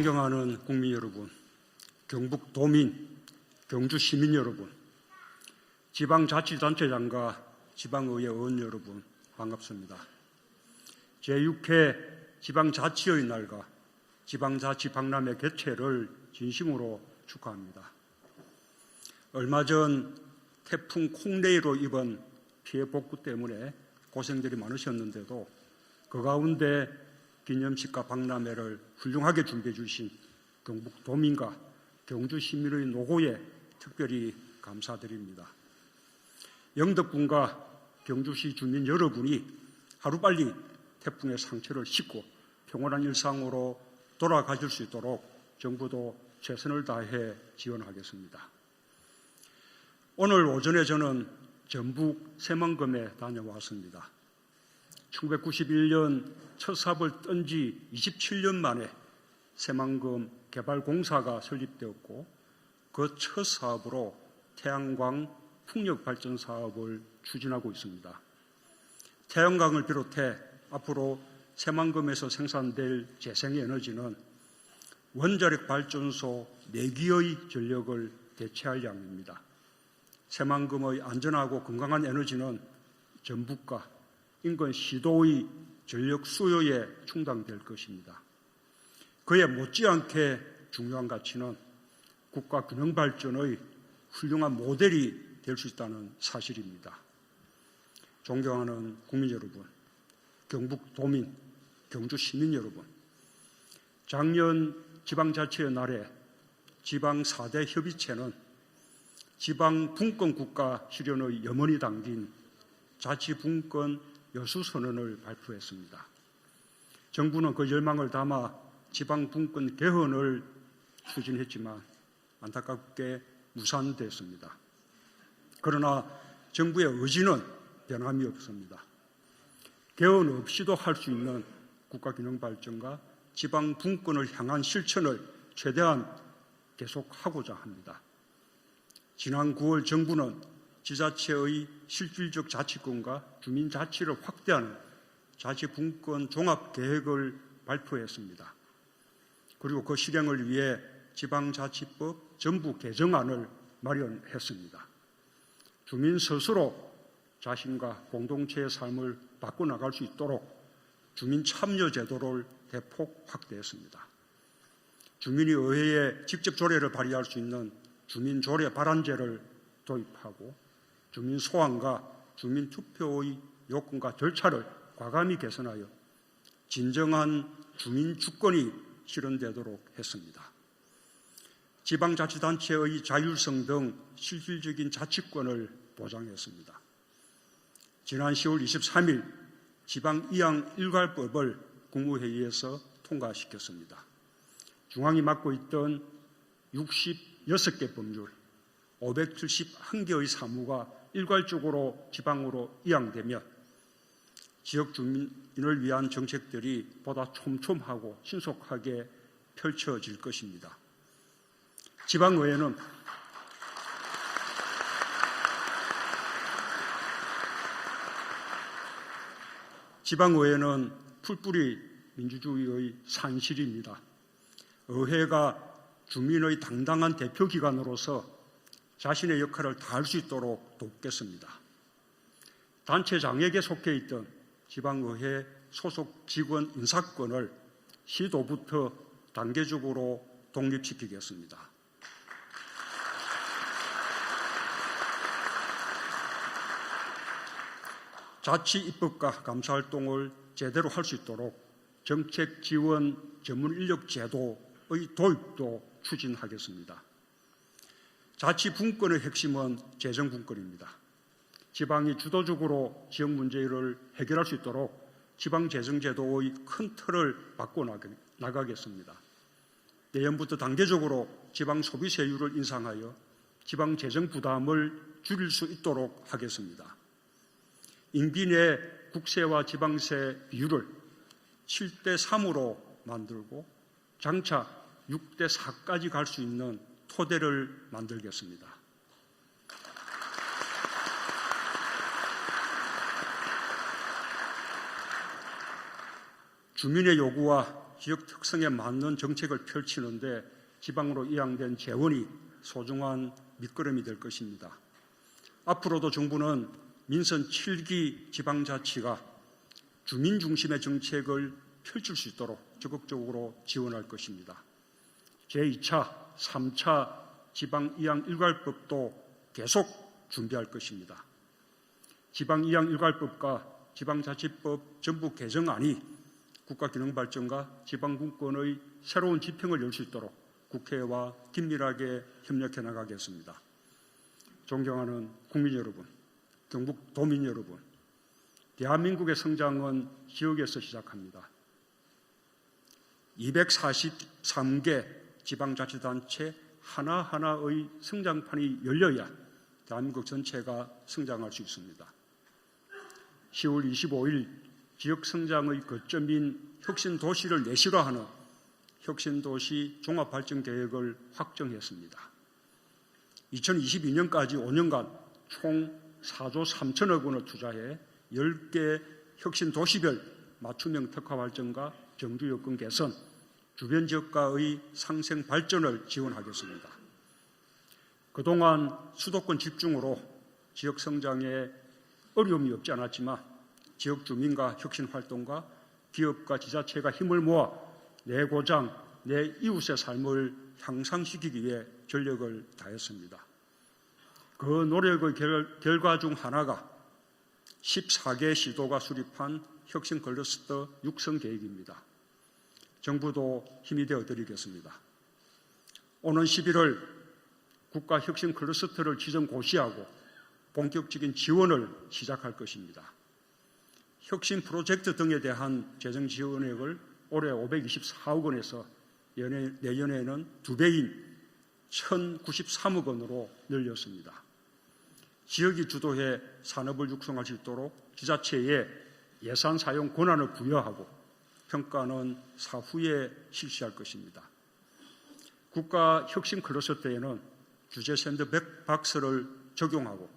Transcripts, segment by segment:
존경하는 국민 여러분, 경북도민, 경주시민 여러분, 지방자치단체장과 지방의회 의원 여러분 반갑습니다. 제6회 지방자치의 날과 지방자치박람회 개최를 진심으로 축하합니다. 얼마 전 태풍 콩레이로 입은 피해 복구 때문에 고생들이 많으셨는데도 그 가운데 기념식과 박람회를 훌륭하게 준비해 주신 경북도민과 경주시민의 노고에 특별히 감사드립니다. 영덕군과 경주시 주민 여러분이 하루빨리 태풍의 상처를 씻고 평온한 일상으로 돌아가실 수 있도록 정부도 최선을 다해 지원하겠습니다. 오늘 오전에 저는 전북 새만금에 다녀왔습니다. 1991년 첫 삽을 뜬 지 27년 만에 새만금 개발공사가 설립되었고 그 첫 사업으로 태양광 풍력발전 사업을 추진하고 있습니다. 태양광을 비롯해 앞으로 새만금에서 생산될 재생에너지는 원자력 발전소 4기의 전력을 대체할 양입니다. 새만금의 안전하고 건강한 에너지는 전북과 인근 시도의 전력 수요에 충당될 것입니다. 그에 못지않게 중요한 가치는 국가 균형 발전의 훌륭한 모델이 될 수 있다는 사실입니다. 존경하는 국민 여러분, 경북도민, 경주시민 여러분, 작년 지방자치의 날에 지방 4대 협의체는 지방분권 국가 실현의 염원이 담긴 자치분권 여수선언을 발표했습니다. 정부는 그 열망을 담아 지방분권 개헌을 추진했지만 안타깝게 무산됐습니다. 그러나 정부의 의지는 변함이 없습니다. 개헌 없이도 할 수 있는 국가균형 발전과 지방분권을 향한 실천을 최대한 계속하고자 합니다. 지난 9월 정부는 지자체의 실질적 자치권과 주민자치를 확대하는 자치분권 종합계획을 발표했습니다. 그리고 그 실행을 위해 지방자치법 전부 개정안을 마련했습니다. 주민 스스로 자신과 공동체의 삶을 바꿔나갈 수 있도록 주민 참여 제도를 대폭 확대했습니다. 주민이 의회에 직접 조례를 발의할 수 있는 주민 조례 발안제를 도입하고 주민 소환과 주민 투표의 요건과 절차를 과감히 개선하여 진정한 주민 주권이 실현되도록 했습니다. 지방자치단체의 자율성 등 실질적인 자치권을 보장했습니다. 지난 10월 23일 지방이양일괄법을 국무회의에서 통과시켰습니다. 중앙이 맡고 있던 66개 법률, 571개의 사무가 일괄적으로 지방으로 이양되며 지역 주민을 위한 정책들이 보다 촘촘하고 신속하게 펼쳐질 것입니다. 지방의회는 풀뿌리 민주주의의 산실입니다. 의회가 주민의 당당한 대표기관으로서 자신의 역할을 다할 수 있도록 돕겠습니다. 단체장에게 속해 있던 지방의회 소속 직원 인사권을 시도부터 단계적으로 독립시키겠습니다. 자치 입법과 감사활동을 제대로 할 수 있도록 정책 지원 전문 인력 제도의 도입도 추진하겠습니다. 자치분권의 핵심은 재정분권입니다. 지방이 주도적으로 지역 문제를 해결할 수 있도록 지방재정제도의 큰 틀을 바꿔나가겠습니다. 내년부터 단계적으로 지방소비세율을 인상하여 지방재정 부담을 줄일 수 있도록 하겠습니다. 임기 내 국세와 지방세 비율을 7대3으로 만들고 장차 6대4까지 갈 수 있는 토대를 만들겠습니다. 주민의 요구와 지역 특성에 맞는 정책을 펼치는데 지방으로 이양된 재원이 소중한 밑거름이 될 것입니다. 앞으로도 정부는 민선 7기 지방자치가 주민 중심의 정책을 펼칠 수 있도록 적극적으로 지원할 것입니다. 제2차, 3차 지방 이양 일괄법도 계속 준비할 것입니다. 지방 이양 일괄법과 지방자치법 전부 개정안이 국가균형발전과 지방분권의 새로운 지평을 열 수 있도록 국회와 긴밀하게 협력해 나가겠습니다. 존경하는 국민 여러분, 경북 도민 여러분, 대한민국의 성장은 지역에서 시작합니다. 243개 지방자치단체 하나하나의 성장판이 열려야 대한민국 전체가 성장할 수 있습니다. 10월 25일 지역성장의 거점인 혁신도시를 내실화하는 혁신도시 종합발전계획을 확정했습니다. 2022년까지 5년간 총 4조 3천억 원을 투자해 10개 혁신도시별 맞춤형 특화발전과 정두여건 개선, 주변 지역과의 상생 발전을 지원하겠습니다. 그동안 수도권 집중으로 지역 성장에 어려움이 없지 않았지만 지역 주민과 혁신활동가 기업과 지자체가 힘을 모아 내 고장, 내 이웃의 삶을 향상시키기 위해 전력을 다했습니다. 그 노력의 결과 중 하나가 14개 시도가 수립한 혁신 클러스터 육성 계획입니다. 정부도 힘이 되어 드리겠습니다. 오는 11월 국가 혁신 클러스터를 지정 고시하고 본격적인 지원을 시작할 것입니다. 혁신 프로젝트 등에 대한 재정 지원액을 올해 524억 원에서 내년에는 2배인 1,093억 원으로 늘렸습니다. 지역이 주도해 산업을 육성할 수 있도록 지자체에 예산 사용 권한을 부여하고 평가는 사후에 실시할 것입니다. 국가 혁신 클러스터에는 주제 샌드박스를 적용하고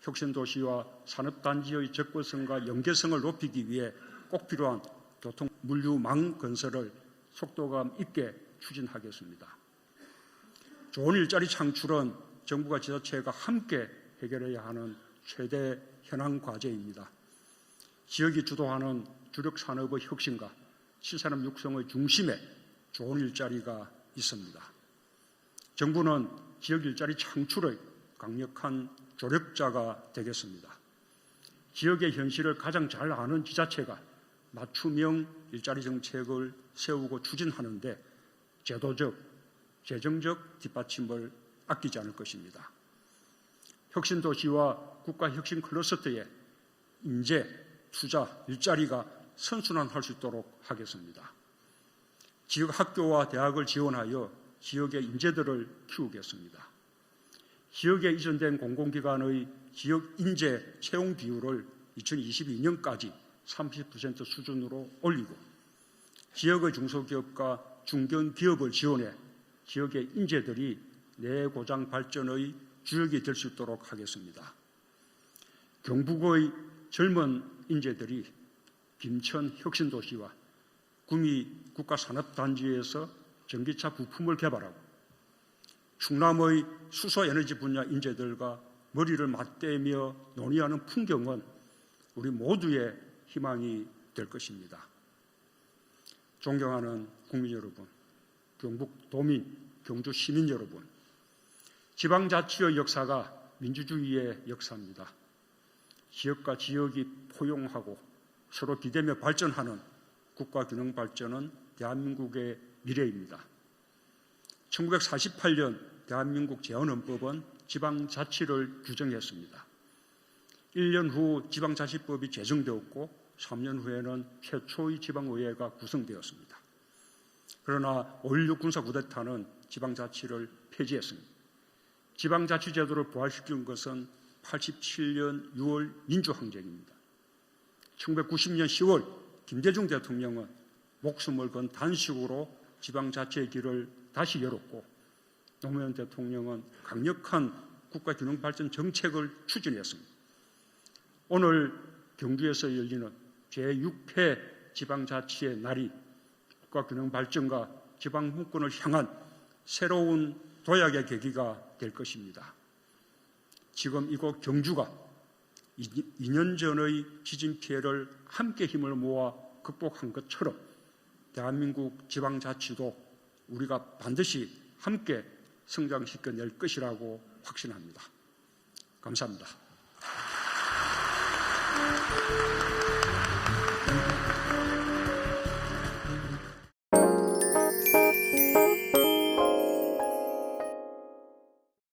혁신도시와 산업단지의 접근성과 연계성을 높이기 위해 꼭 필요한 교통 물류망 건설을 속도감 있게 추진하겠습니다. 좋은 일자리 창출은 정부가 지자체가 함께 해결해야 하는 최대 현안 과제입니다. 지역이 주도하는 주력 산업의 혁신과 신산업 육성의 중심에 좋은 일자리가 있습니다. 정부는 지역 일자리 창출의 강력한 조력자가 되겠습니다. 지역의 현실을 가장 잘 아는 지자체가 맞춤형 일자리 정책을 세우고 추진하는데 제도적, 재정적 뒷받침을 아끼지 않을 것입니다. 혁신도시와 국가혁신 클러스터에 인재, 투자, 일자리가 선순환할 수 있도록 하겠습니다. 지역 학교와 대학을 지원하여 지역의 인재들을 키우겠습니다. 지역에 이전된 공공기관의 지역 인재 채용 비율을 2022년까지 30% 수준으로 올리고 지역의 중소기업과 중견기업을 지원해 지역의 인재들이 내고장 발전의 주역이 될 수 있도록 하겠습니다. 경북의 젊은 인재들이 김천 혁신도시와 구미 국가산업단지에서 전기차 부품을 개발하고 충남의 수소에너지 분야 인재들과 머리를 맞대며 논의하는 풍경은 우리 모두의 희망이 될 것입니다. 존경하는 국민 여러분, 경북 도민, 경주 시민 여러분, 지방자치의 역사가 민주주의의 역사입니다. 지역과 지역이 포용하고 서로 기대며 발전하는 국가균형 발전은 대한민국의 미래입니다. 1948년 대한민국 재헌헌법은 지방자치를 규정했습니다. 1년 후 지방자치법이 제정되었고 3년 후에는 최초의 지방의회가 구성되었습니다. 그러나 5.16 군사쿠데타는 지방자치를 폐지했습니다. 지방자치제도를 부활시킨 것은 87년 6월 민주항쟁입니다. 1990년 10월 김대중 대통령은 목숨을 건 단식으로 지방자치의 길을 다시 열었고 노무현 대통령은 강력한 국가균형발전 정책을 추진했습니다. 오늘 경주에서 열리는 제6회 지방자치의 날이 국가 균형 발전과 지방 분권을 향한 새로운 도약의 계기가 될 것입니다. 지금 이곳 경주가 2년 전의 지진 피해를 함께 힘을 모아 극복한 것처럼 대한민국 지방자치도 우리가 반드시 함께 성장시켜낼 것이라고 확신합니다. 감사합니다.